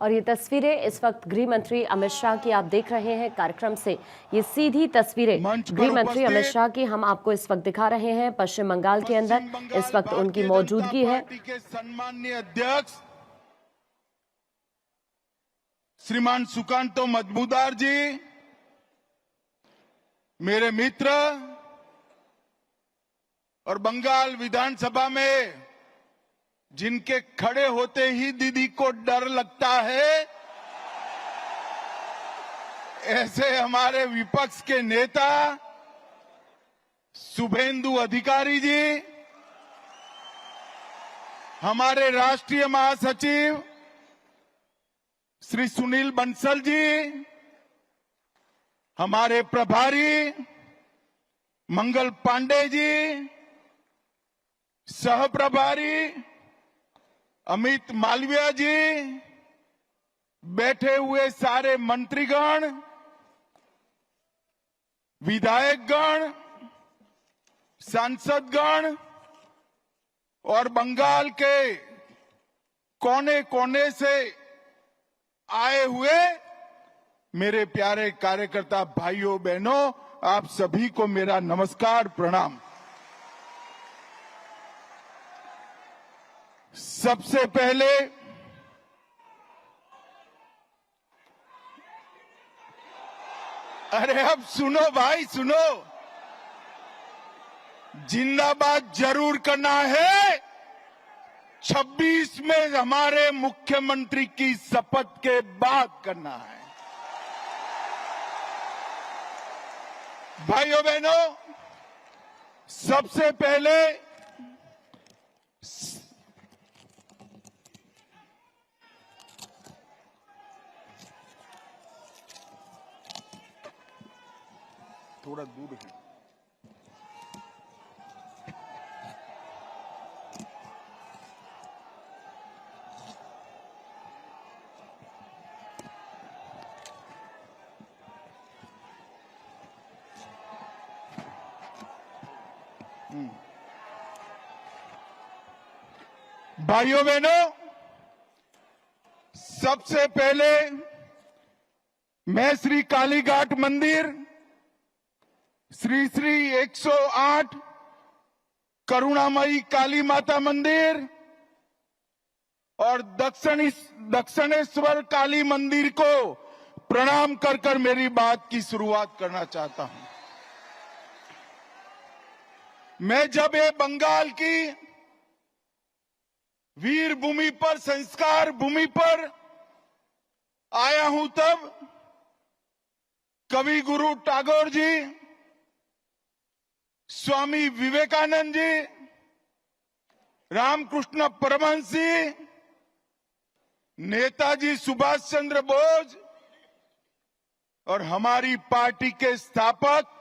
और ये तस्वीरें इस वक्त गृह मंत्री अमित शाह की आप देख रहे हैं कार्यक्रम से। ये सीधी तस्वीरें गृह मंत्री अमित शाह की हम आपको इस वक्त दिखा रहे हैं। पश्चिम बंगाल के अंदर इस वक्त उनकी मौजूदगी है। सम्माननीय अध्यक्ष श्रीमान सुकांतो मजमूदार जी, मेरे मित्र, और बंगाल विधानसभा में जिनके खड़े होते ही दीदी को डर लगता है, ऐसे हमारे विपक्ष के नेता शुभेंदु अधिकारी जी, हमारे राष्ट्रीय महासचिव श्री सुनील बंसल जी, हमारे प्रभारी मंगल पांडे जी, सह प्रभारी अमित मालविया जी, बैठे हुए सारे मंत्रीगण, विधायकगण, सांसदगण और बंगाल के कोने कोने से आए हुए मेरे प्यारे कार्यकर्ता भाइयों बहनों, आप सभी को मेरा नमस्कार, प्रणाम। सबसे पहले अरे अब सुनो भाई, सुनो, जिंदाबाद जरूर करना है। 26 में हमारे मुख्यमंत्री की शपथ के बाद करना है। भाइयों बहनों, सबसे पहले थोड़ा दूर है। भाइयों बहनों, सबसे पहले मैं श्री कालीघाट मंदिर, श्री श्री 108 करुणामयी काली माता मंदिर और दक्षिणेश्वर काली मंदिर को प्रणाम कर कर मेरी बात की शुरुआत करना चाहता हूं। मैं जब ये बंगाल की वीर भूमि पर, संस्कार भूमि पर आया हूं, तब कवि गुरु टैगोर जी, स्वामी विवेकानंद जी, रामकृष्ण परमहंस जी, नेताजी सुभाष चंद्र बोस और हमारी पार्टी के स्थापक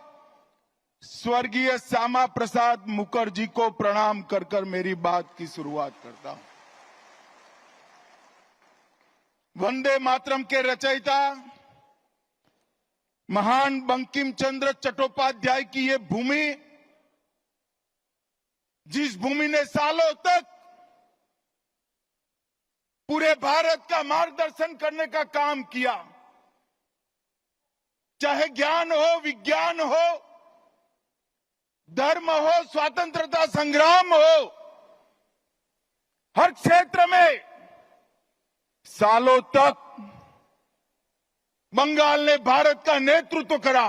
स्वर्गीय श्यामा प्रसाद मुखर्जी को प्रणाम कर कर मेरी बात की शुरुआत करता हूं। वंदे मातरम के रचयिता महान बंकिम चंद्र चट्टोपाध्याय की ये भूमि, जिस भूमि ने सालों तक पूरे भारत का मार्गदर्शन करने का काम किया, चाहे ज्ञान हो, विज्ञान हो, धर्म हो, स्वतंत्रता संग्राम हो, हर क्षेत्र में सालों तक बंगाल ने भारत का नेतृत्व करा।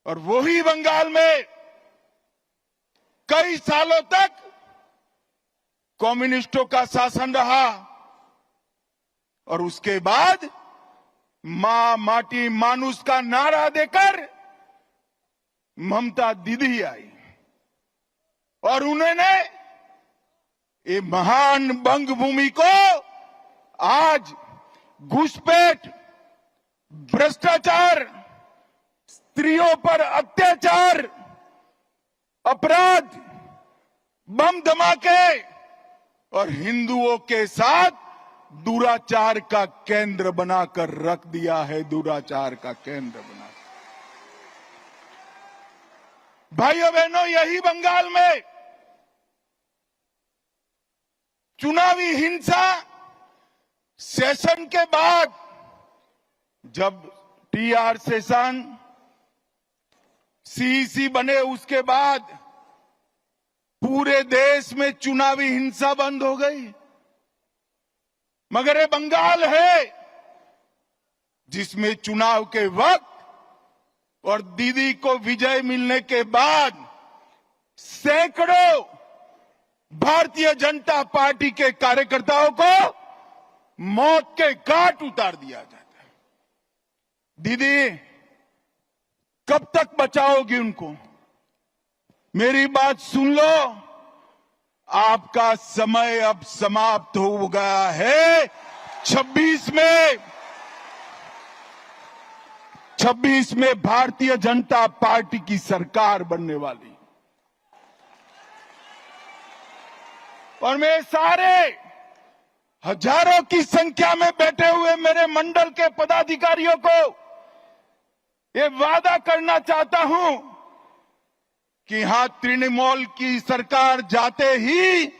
और वही बंगाल में कई सालों तक कम्युनिस्टों का शासन रहा और उसके बाद मां माटी मानुष का नारा देकर ममता दीदी आई और उन्होंने ये महान बंग भूमि को आज घुसपैठ, भ्रष्टाचार, स्त्रियों पर अत्याचार, अपराध, बम धमाके और हिंदुओं के साथ दुराचार का केंद्र बनाकर रख दिया है, दुराचार का केंद्र बना। भाइयों बहनों, यही बंगाल में चुनावी हिंसा, सेशन के बाद जब टीआर सेशन सीईसी बने उसके बाद पूरे देश में चुनावी हिंसा बंद हो गई। मगर ये बंगाल है जिसमें चुनाव के वक्त और दीदी को विजय मिलने के बाद सैकड़ों भारतीय जनता पार्टी के कार्यकर्ताओं को मौत के घाट उतार दिया जाता है। दीदी कब तक बचाओगी उनको? मेरी बात सुन लो, आपका समय अब समाप्त हो गया है। 26 में भारतीय जनता पार्टी की सरकार बनने वाली, और मैं सारे हजारों की संख्या में बैठे हुए मेरे मंडल के पदाधिकारियों को ये वादा करना चाहता हूं कि यहां तृणमूल की सरकार जाते ही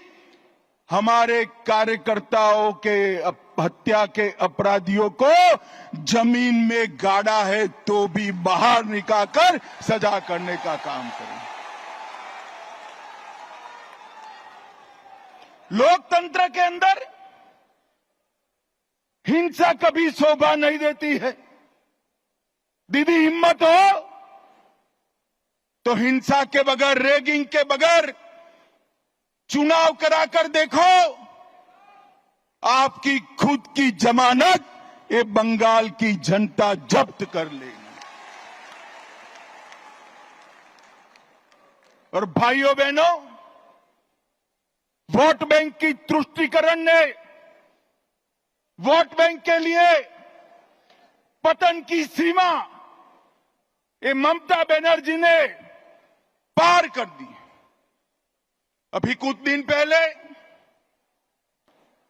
हमारे कार्यकर्ताओं के हत्या के अपराधियों को जमीन में गाड़ा है तो भी बाहर निकालकर सजा करने का काम करें। लोकतंत्र के अंदर हिंसा कभी शोभा नहीं देती है। दीदी हिम्मत हो तो हिंसा के बगैर, रैगिंग के बगैर चुनाव कराकर देखो। आपकी खुद की जमानत ये बंगाल की जनता जब्त कर लेगी। और भाइयों बहनों, वोट बैंक की तुष्टीकरण ने वोट बैंक के लिए पतन की सीमा ये ममता बनर्जी ने पार कर दी। अभी कुछ दिन पहले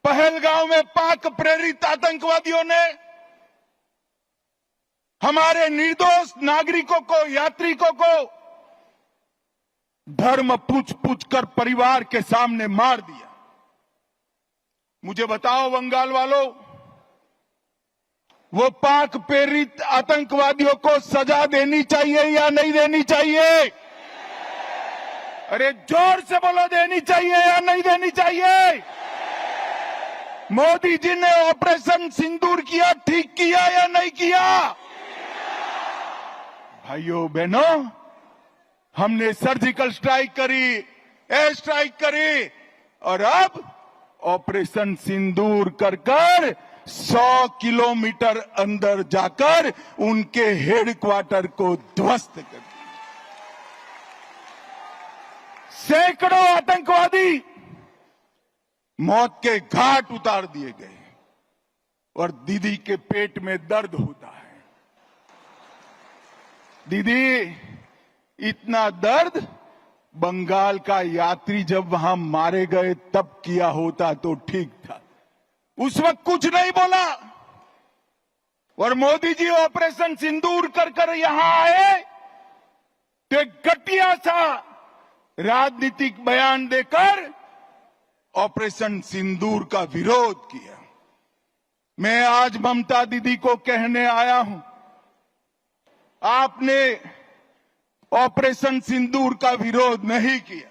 पहलगांव में पाक प्रेरित आतंकवादियों ने हमारे निर्दोष नागरिकों को, यात्रिकों को धर्म पूछ कर परिवार के सामने मार दिया। मुझे बताओ बंगाल वालों, वो पाक प्रेरित आतंकवादियों को सजा देनी चाहिए या नहीं देनी चाहिए? अरे जोर से बोलो, देनी चाहिए या नहीं देनी चाहिए? मोदी जी ने ऑपरेशन सिंदूर किया, ठीक किया या नहीं किया? भाइयों बहनों, हमने सर्जिकल स्ट्राइक करी, एयर स्ट्राइक करी, और अब ऑपरेशन सिंदूर कर 100 किलोमीटर अंदर जाकर उनके हेडक्वार्टर को ध्वस्त कर दिया। सैकड़ों आतंकवादी मौत के घाट उतार दिए गए, और दीदी के पेट में दर्द होता है। दीदी, इतना दर्द बंगाल का यात्री जब वहां मारे गए तब किया होता तो ठीक था। उस वक्त कुछ नहीं बोला, और मोदी जी ऑपरेशन सिंदूर कर यहां आए तो एक घटिया सा राजनीतिक बयान देकर ऑपरेशन सिंदूर का विरोध किया। मैं आज ममता दीदी को कहने आया हूं, आपने ऑपरेशन सिंदूर का विरोध नहीं किया।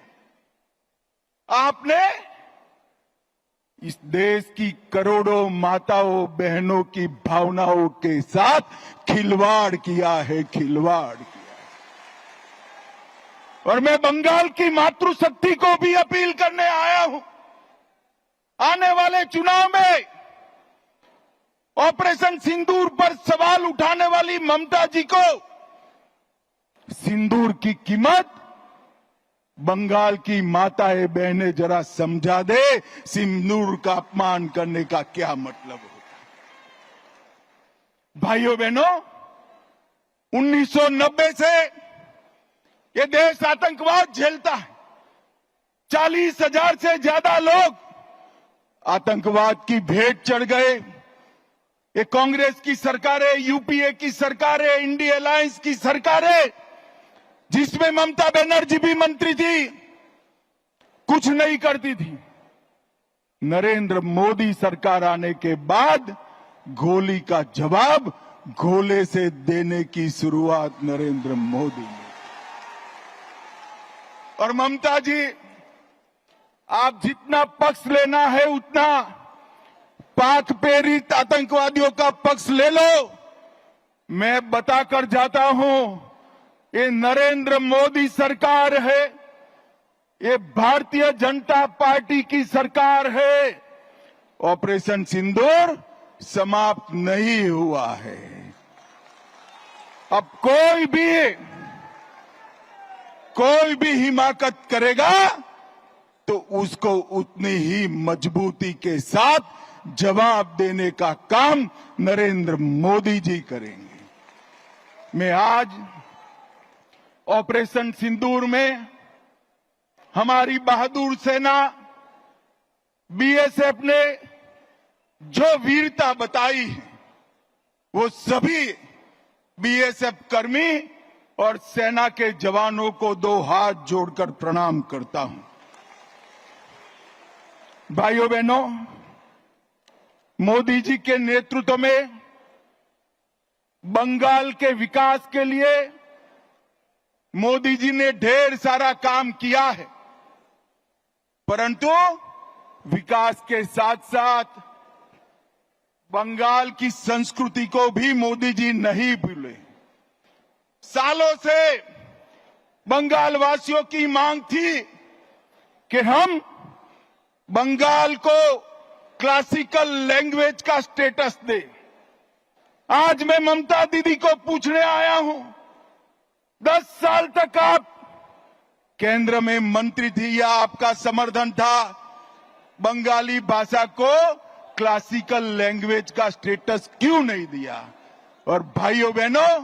आपने इस देश की करोड़ों माताओं बहनों की भावनाओं के साथ खिलवाड़ किया है, खिलवाड़ किया है। और मैं बंगाल की मातृशक्ति को भी अपील करने आया हूं, आने वाले चुनाव में ऑपरेशन सिंदूर पर सवाल उठाने वाली ममता जी को सिंदूर की कीमत बंगाल की माताएं बहनें जरा समझा दे, सिंदूर का अपमान करने का क्या मतलब होता है। भाइयों बहनों, 1990 से ये देश आतंकवाद झेलता है। 40,000 से ज्यादा लोग आतंकवाद की भेंट चढ़ गए। ये कांग्रेस की सरकारें, यूपीए की सरकारें, इंडिया अलायंस की सरकारें, जिसमें ममता बनर्जी भी मंत्री थी, कुछ नहीं करती थी। नरेंद्र मोदी सरकार आने के बाद गोली का जवाब गोले से देने की शुरुआत नरेंद्र मोदी ने। और ममता जी, आप जितना पक्ष लेना है उतना पाक प्रेरित आतंकवादियों का पक्ष ले लो। मैं बताकर जाता हूं, ये नरेंद्र मोदी सरकार है, ये भारतीय जनता पार्टी की सरकार है। ऑपरेशन सिंदूर समाप्त नहीं हुआ है। अब कोई भी हिमाकत करेगा तो उसको उतनी ही मजबूती के साथ जवाब देने का काम नरेंद्र मोदी जी करेंगे। मैं आज ऑपरेशन सिंदूर में हमारी बहादुर सेना बीएसएफ ने जो वीरता बताई है, वो सभी बीएसएफ कर्मी और सेना के जवानों को दो हाथ जोड़कर प्रणाम करता हूं। भाइयों बहनों, मोदी जी के नेतृत्व में बंगाल के विकास के लिए मोदी जी ने ढेर सारा काम किया है, परंतु विकास के साथ साथ बंगाल की संस्कृति को भी मोदी जी नहीं भूले। सालों से बंगाल वासियों की मांग थी कि हम बंगाल को क्लासिकल लैंग्वेज का स्टेटस दें। आज मैं ममता दीदी को पूछने आया हूं, 10 साल तक आप केंद्र में मंत्री थी या आपका समर्थन था, बंगाली भाषा को क्लासिकल लैंग्वेज का स्टेटस क्यों नहीं दिया? और भाइयों बहनों,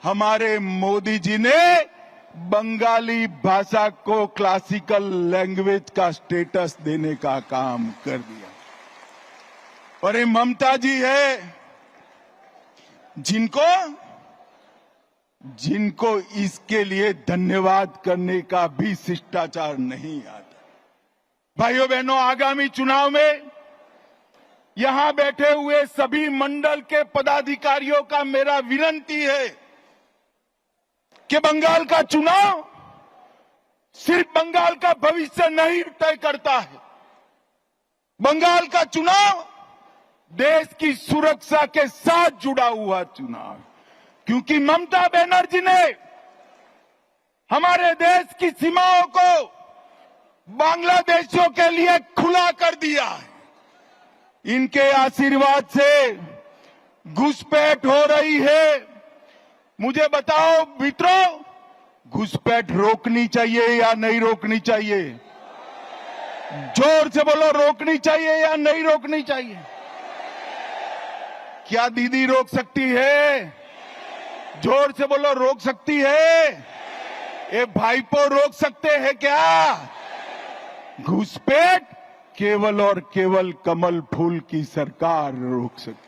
हमारे मोदी जी ने बंगाली भाषा को क्लासिकल लैंग्वेज का स्टेटस देने का काम कर दिया। और ये ममता जी है जिनको इसके लिए धन्यवाद करने का भी शिष्टाचार नहीं आता। भाइयों बहनों, आगामी चुनाव में यहां बैठे हुए सभी मंडल के पदाधिकारियों का मेरा विनती है कि बंगाल का चुनाव सिर्फ बंगाल का भविष्य नहीं तय करता है। बंगाल का चुनाव देश की सुरक्षा के साथ जुड़ा हुआ चुनाव है, क्योंकि ममता बनर्जी ने हमारे देश की सीमाओं को बांग्लादेशियों के लिए खुला कर दिया है। इनके आशीर्वाद से घुसपैठ हो रही है। मुझे बताओ मित्रों, घुसपैठ रोकनी चाहिए या नहीं रोकनी चाहिए? जोर से बोलो, रोकनी चाहिए या नहीं रोकनी चाहिए? क्या दीदी रोक सकती है? जोर से बोलो, रोक सकती है? ये भाईपो रोक सकते हैं क्या? घुसपैठ केवल और केवल कमल फूल की सरकार रोक सकती।